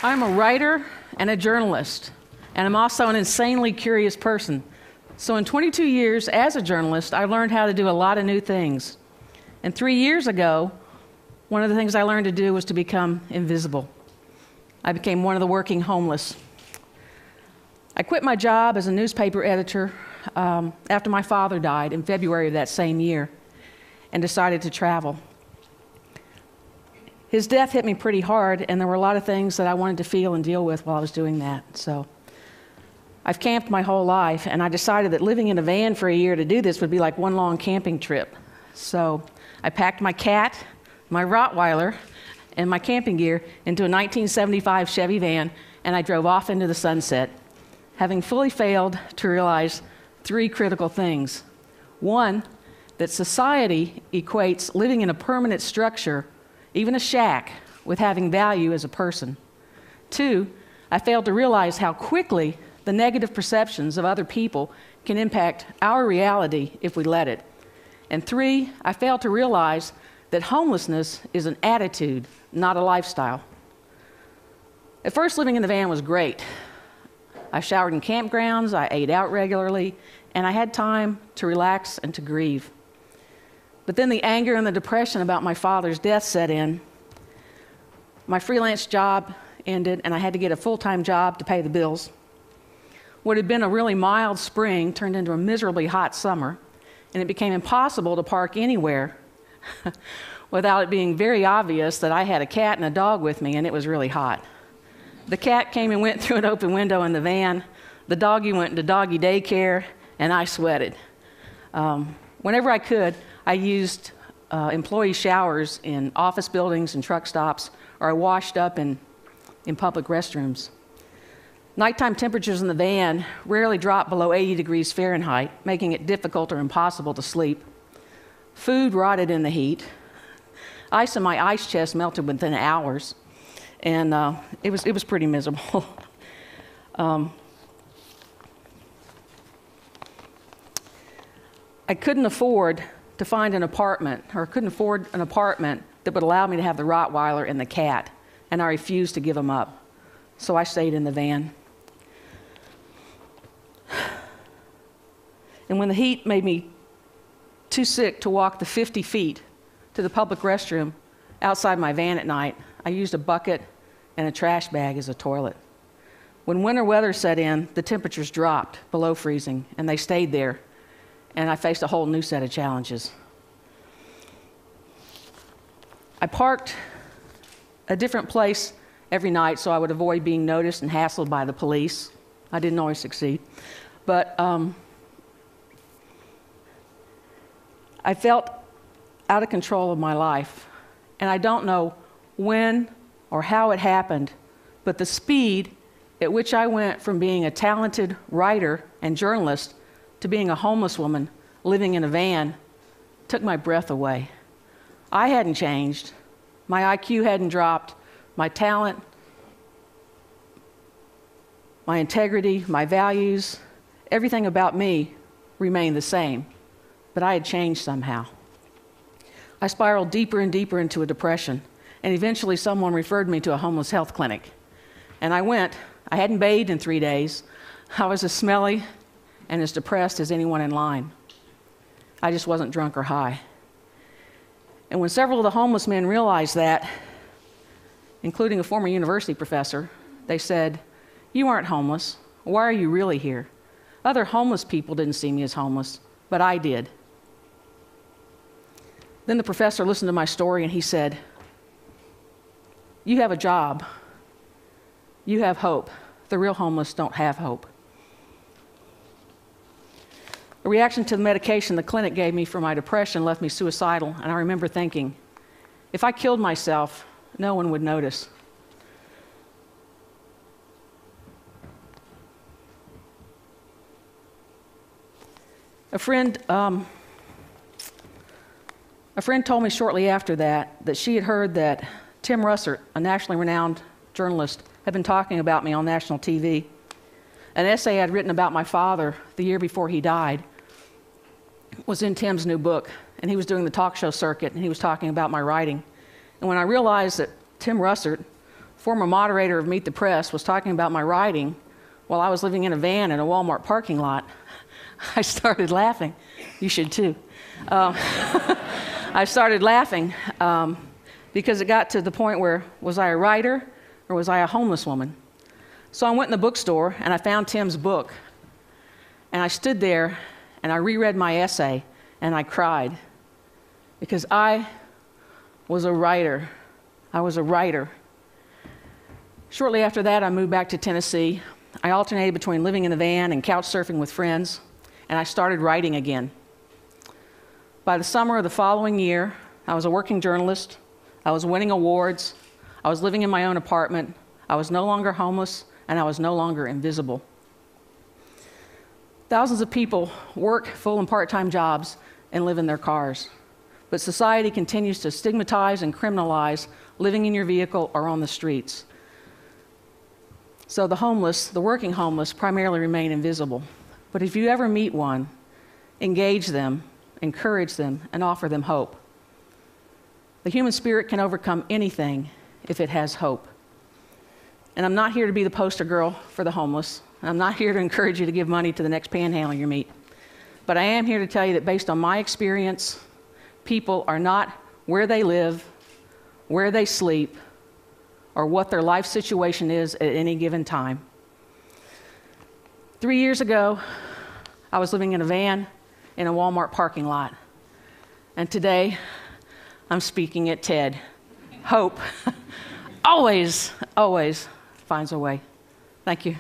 I'm a writer and a journalist, and I'm also an insanely curious person. So in 22 years as a journalist, I learned how to do a lot of new things. And 3 years ago, one of the things I learned to do was to become invisible. I became one of the working homeless. I quit my job as a newspaper editor after my father died in February of that same year and decided to travel. His death hit me pretty hard, and there were a lot of things that I wanted to feel and deal with while I was doing that. So I've camped my whole life, and I decided that living in a van for a year to do this would be like one long camping trip. So I packed my cat, my Rottweiler, and my camping gear into a 1975 Chevy van, and I drove off into the sunset, having fully failed to realize 3 critical things. One, that society equates living in a permanent structure, even a shack, with having value as a person. 2, I failed to realize how quickly the negative perceptions of other people can impact our reality if we let it. And 3, I failed to realize that homelessness is an attitude, not a lifestyle. At first, living in the van was great. I showered in campgrounds, I ate out regularly, and I had time to relax and to grieve. But then the anger and the depression about my father's death set in. My freelance job ended, and I had to get a full-time job to pay the bills. What had been a really mild spring turned into a miserably hot summer, and it became impossible to park anywhere without it being very obvious that I had a cat and a dog with me, and it was really hot. The cat came and went through an open window in the van. The doggy went into doggy daycare, and I sweated. Whenever I could, I used employee showers in office buildings and truck stops, or I washed up in public restrooms. Nighttime temperatures in the van rarely dropped below 80 degrees Fahrenheit, making it difficult or impossible to sleep. Food rotted in the heat. Ice in my ice chest melted within hours, and it was pretty miserable. I couldn't afford to find an apartment, or couldn't afford an apartment that would allow me to have the Rottweiler and the cat, and I refused to give them up. So I stayed in the van. And when the heat made me too sick to walk the 50 feet to the public restroom outside my van at night, I used a bucket and a trash bag as a toilet. When winter weather set in, the temperatures dropped below freezing, and they stayed there, and I faced a whole new set of challenges. I parked a different place every night so I would avoid being noticed and hassled by the police. I didn't always succeed. But I felt out of control of my life. And I don't know when or how it happened, but the speed at which I went from being a talented writer and journalist to being a homeless woman living in a van took my breath away. I hadn't changed. My IQ hadn't dropped. My talent, my integrity, my values, everything about me remained the same, but I had changed somehow. I spiraled deeper and deeper into a depression, and eventually someone referred me to a homeless health clinic. And I went. I hadn't bathed in 3 days. I was as smelly and as depressed as anyone in line. I just wasn't drunk or high. And when several of the homeless men realized that, including a former university professor, they said, "You aren't homeless. Why are you really here?" Other homeless people didn't see me as homeless, but I did. Then the professor listened to my story and he said, "You have a job. You have hope. The real homeless don't have hope." A reaction to the medication the clinic gave me for my depression left me suicidal, and I remember thinking, if I killed myself, no one would notice. A friend told me shortly after that she had heard that Tim Russert, a nationally renowned journalist, had been talking about me on national TV. An essay I'd written about my father the year before he died was in Tim's new book, and he was doing the talk show circuit, and he was talking about my writing. And when I realized that Tim Russert, former moderator of Meet the Press was talking about my writing while I was living in a van in a Walmart parking lot, I started laughing. You should too. I started laughing because it got to the point where, was I a writer or was I a homeless woman? So I went in the bookstore and I found Tim's book. And I stood there and I reread my essay and I cried because I was a writer. I was a writer. Shortly after that, I moved back to Tennessee. I alternated between living in the van and couch surfing with friends, and I started writing again. By the summer of the following year, I was a working journalist. I was winning awards. I was living in my own apartment. I was no longer homeless, and I was no longer invisible. Thousands of people work full and part-time jobs and live in their cars. But society continues to stigmatize and criminalize living in your vehicle or on the streets. So the homeless, the working homeless, primarily remain invisible. But if you ever meet one, engage them, encourage them, and offer them hope. The human spirit can overcome anything if it has hope. And I'm not here to be the poster girl for the homeless. I'm not here to encourage you to give money to the next panhandler you meet. But I am here to tell you that based on my experience, people are not where they live, where they sleep, or what their life situation is at any given time. 3 years ago, I was living in a van in a Walmart parking lot. And today, I'm speaking at TED. Hope always, always finds a way. Thank you.